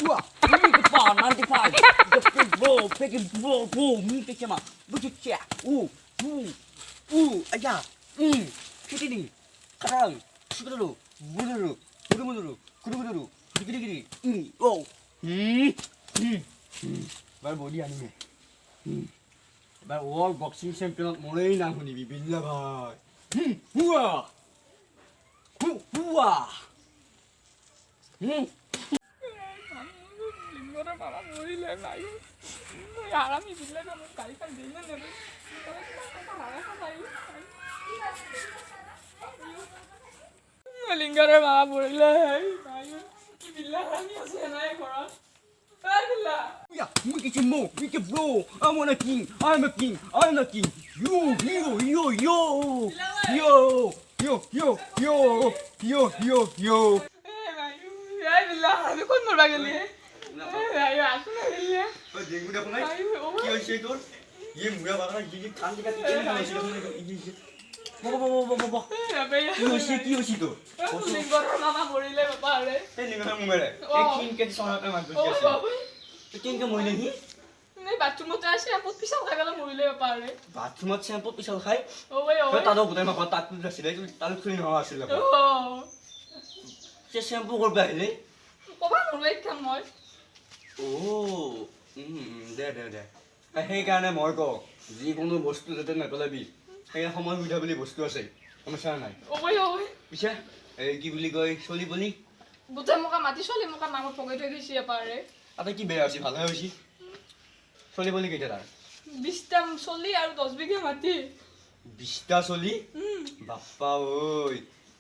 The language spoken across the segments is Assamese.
Wah, ini depan, nanti depan. Pegang bro, ni kecil mah. Bercucak. Aja. Kita ni. Kadang, suka dulu. Buru. Gini. Baru body anime. Baru World Boxing Champion mulai nang huni bibillah bhai. Hua. লিংগরে বাবা মরিলে নাই আরামি দিলে না গাড়ি কান দিলে না লিংগরে বাবা মরিলে নাই কি বিল্লা রানি আছে না ঘর Allah Ya, we can bro. I'm a king. Yo. এই বিল্লা আমি কোন মরবা গেলি এই আসু না বিল্লা Jenggu dah punai. Kio sih tu. Ye muda bakal gigi kan kita tiga ni sih. Bo. Kio sih tu. লিংগরে বাবা মরিলে বাবা রে Ni nggak mau mere. King ke sana kan mantu sih. King ke mau ni? এই বাথরুমতে আসি আপদ পিছাল খাই গেল মরিলে বাবা রে Bathroom at shampoo pisau khai. ও ভাই ও Kau tak tahu bukan mak tak tu dah sila itu tak tu ni hawa sila. ও Si shampoo kau beli ni? কবা মরলে কাম মই দে সেইকাৰণে মই কওঁ যিকোনো বস্তু যাতে নেপেলাবি সেই সময় সুবিধা বুলি বস্তু আছে সমস্যা নাই ও ভাই পিছে এই কি বুলি কয় চলি বলি বুতে মোকা মাটি চলি মোকা নামত পকাই থৈ গৈছি এপাৰে তাতে কি বেয়া হৈছে ভালহে হৈছে চলি বলি কেইটা তাৰ 20টা চলি আৰু 10 বিঘা মাটি 20টা চলি বাপ্পা ঐ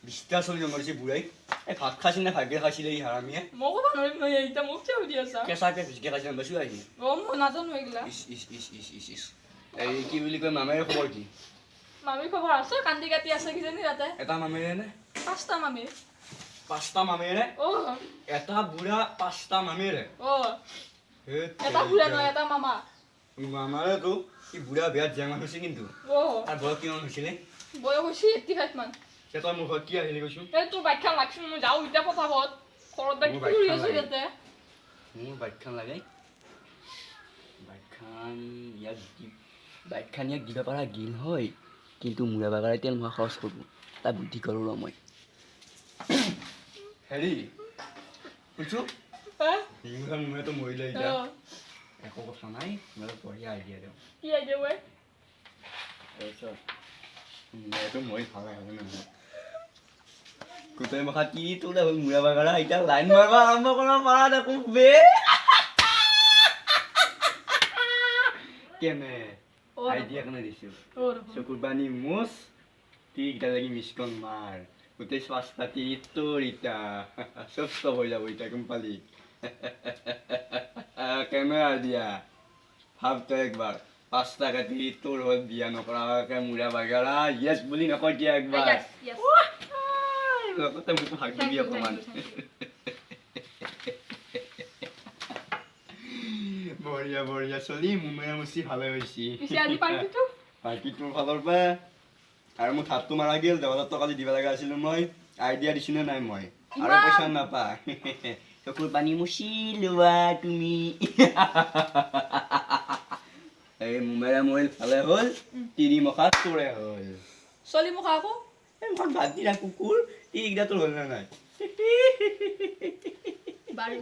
20টা চলি মৰিছে বুঢ়াই এই ভাত খাইছিল নে ভাগ্যে খাইছিলে এই হাৰামীয়ে মই কবা নোৱাৰিম নহয় এইটা মোক কিয় সুধি আছা কেঁচাকে ভিজকে খাইছিল বেছি আহি অ মই নাজানো এইগিলা ইছ এই কি বুলি কয় মামীৰ খবৰ কি মামী খবৰ আছে কান্দি কাটি আছে কিজানি তাতে এটা মামীৰে নে 5টা মামী 5টা মামীৰে অ এটা বুঢ়া 5টা মামীৰে অ এটা বুঢ়া নহয় এটা মামা মামাৰেতো কি বুঢ়া বিয়াত জেঙা হৈছে কিন্তু অ আৰু বয়স কিমান হৈছিলে বয়স হৈছে 85 মান তই মোৰ ঘৰত কি আহিলি কৈছো এই তোৰ বাইকখন লাগছিল মই যাওঁ এতিয়া পথাৰত ঘৰত বাইক কৰি আছো ইয়াতে মোৰ বাইকখন লাগে বাইকখন ইয়াক দিব পৰা গিল হয় কিন্তু মূৰা বাগাৰে তেল মই খৰচ কৰোঁ তাৰ বুদ্ধি কৰোঁ ৰ মই হেৰি কৈছো মূৰেতো মৰিলে এতিয়া একো কথা নাই মই বঢ়িয়া আইডিয়া দিওঁ কি আইডিয়া ৱে তাৰপিছত এইটো মই ভাল লাগে নহয় গোটেই মখা কি তোলে হ'ল মূৰা বাগাৰা এতিয়া লাইন মাৰিব আৰম্ভ কৰিব পৰা দেখো বে কেনে আইডিয়া কেনে দিছো চকুৰ বানী মোচ তিনিটা লাগি মিছকন মাৰ গোটেই শ্বাস পাতি তোৰ ইটা চব হৈ যাব ইটা গম পালি কেনে আইডিয়া ভাব তই একবাৰ 5টা কাটি তোৰ হ'ল বিয়া নকৰাকে মূৰা বাগাৰা য়েছ বুলি নকয় দিয়া একবাৰ লগতে মোক ভাগ দিবি অকণমান বঢ়িয়া চলি মুমেৰা মুচি ভালে হৈছে পাৰ্টিটোৰ ফালৰ পৰা আৰু মোৰ থাপটো মাৰা গ'ল 10,000 টকা দিব লগা আছিলোঁ মই আইডিয়া দিছোঁ নে নাই মই আৰু পইচা নাপা চকুৰ পানী মুচি লোৱা তুমি এই মুমেৰা মৰিল ভালে হ'ল তিৰি মখা তোৰে হ'ল চলি মোক আকৌ এখন ভাত দিলা কুকুৰ তিৰিকেইটা তোৰ হ'ল নে নাই বাৰী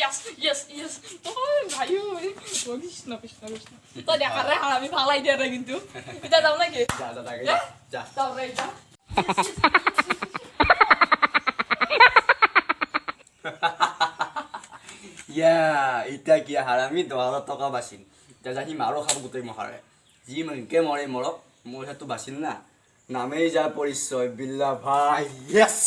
Yes. Oh, ভাইও কৃষ্ণ তই দেখা রে আমি ভাল আইডিয়া রে কিন্তু এটা যাও নাকি যা যাও রে এটা ইটা কি হাৰামি 10,000 টকা বাচিল এতিয়া যাহি মাৰো খাব গোটেই মহাৰে যি মনকে মৰে মৰক মোৰ সেইটো বাচিল না নামেই যাৰ পৰিচয় বিল্লা ভাই য়েছ